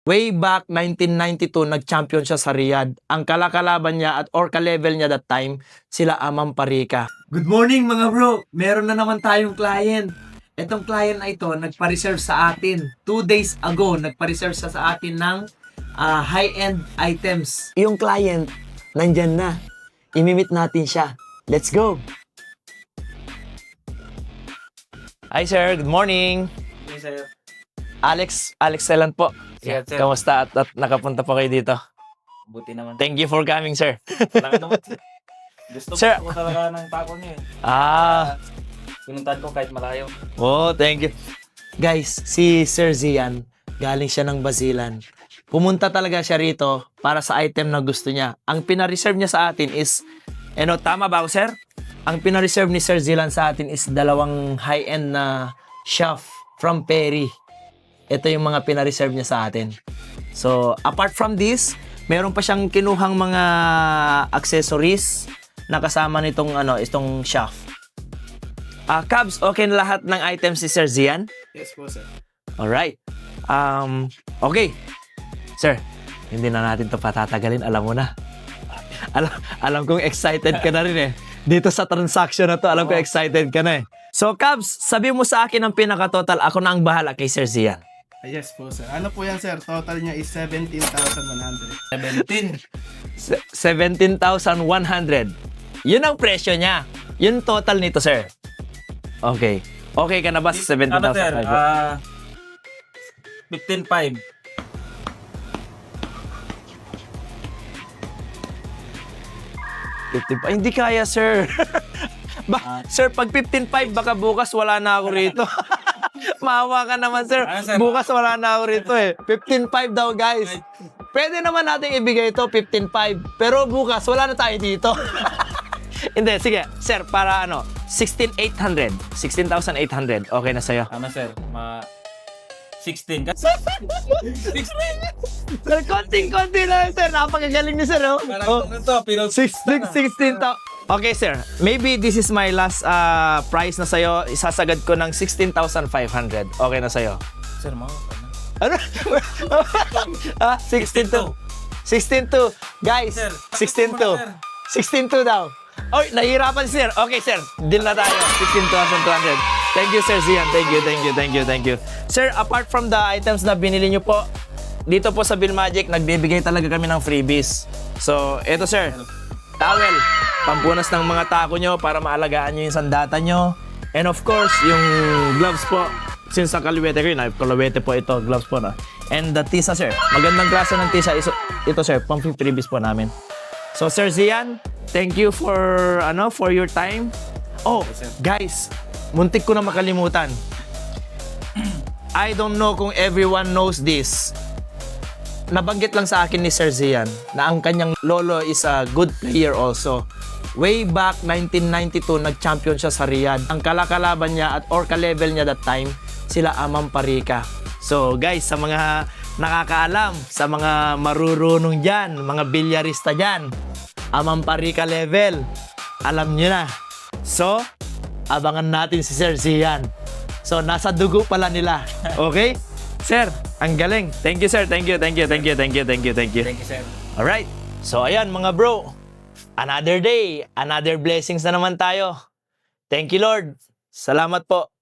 Way back 1992, nag-champion siya sa Riyadh. Ang kalakalaban niya or ka-level niya that time, sila Amam Parika. Good morning mga bro! Meron na naman tayong client. Itong client na ito, nagpa-reserve sa atin. 2 days ago, nagpa-reserve sa atin ng high-end items. Yung client, nandyan na. Imimit natin siya. Let's go! Hi sir, good morning! Hey, sir. Alex Selan po. Yes, sir. Kamusta at nakapunta po kayo dito? Buti naman. Thank you for coming, sir. Wala naman. Gusto Sir. ko talaga ng taco niyo eh. Pinuntahan ko kahit malayo. Oh, thank you. Guys, si Sir Zian, galing siya ng Basilan. Pumunta talaga siya rito para sa item na gusto niya. Ang pina-reserve niya sa atin is, tama ba ako, sir? Ang pina-reserve ni Sir Zilan sa atin is dalawang high-end na chef from Perry. Ito yung mga pina-reserve niya sa atin. So, apart from this, meron pa siyang kinuhang mga accessories na kasama nitong itong chef. Cubs, okay na lahat ng items si Sir Zian? Yes po, sir. Alright. Okay. Sir, hindi na natin to patatagalin. Alam mo na. Alam kong excited ka na rin eh. Dito sa transaction na to, alam ko excited ka na eh. So, Cubs, sabi mo sa akin ang pinaka-total. Ako na ang bahala kay Sir Zian. Yes po, sir. Ano po yan, sir? Total niya is 17,100. 17. 17,100. Yun ang presyo niya. Yun total nito, sir. Okay. Okay ka na ba sa 17,000? Ano, sir? 15.5. Hindi kaya, sir. Sir, pag 15.5, baka bukas wala na ako rito. Maawa ka naman, sir. Sir? Bukas wala na ako rito eh. 15.5 daw, guys. Pwede naman natin ibigay ito, 15.5. Pero bukas, wala na tayo dito. Hindi, sige. Sir, para 16,800. 16,800. Okay na sa'yo. Ano, sir? 16. Sir, konting-konti lang, sir. Napakagaling niyo, sir. Oh. Parang ano to? Pero 16,000. Okay, sir. Maybe this is my last price na sa'yo. Isasagad ko ng 16,500. Okay na sa'yo. Sir, mga Ano? 16,200. 16,200. Guys, Sir, 16,200. 16,200 daw. Oy, nahihirapan si sir. Okay, sir. Deal na tayo. 16,200. Thank you, Sir Zian. Thank you. Sir, apart from the items na binili nyo po, dito po sa Bill Magic, nagbibigay talaga kami ng freebies. So, eto, sir. Towel. Pampunas ng mga tako nyo para maalagaan nyo yung sandata nyo. And of course, yung gloves po. Since sa kaliwete ko yun, kaliwete po ito, gloves po na. And the tisa, sir. Magandang klase ng tisa. Ito, sir, pang freebies po namin. So, Sir Zian, thank you for your time. Oh, guys, muntik ko na makalimutan. I don't know kung everyone knows this. Nabanggit lang sa akin ni Sir Zian na ang kanyang lolo is a good player also. Way back 1992, nag-champion siya sa Riyadh. Ang kalakalaban niya or ka-level niya that time, sila Amam Parika. So guys, sa mga nakakaalam, sa mga marurunong dyan, mga bilyarista dyan, Amam Parika level, alam nyo na. So, abangan natin si Sir Zian. So, nasa dugo pala nila. Okay? Sir, ang galing. Thank you, sir. Thank you. Thank you, sir. Alright. So, ayan mga bro. Another day, another blessings na naman tayo. Thank you, Lord. Salamat po.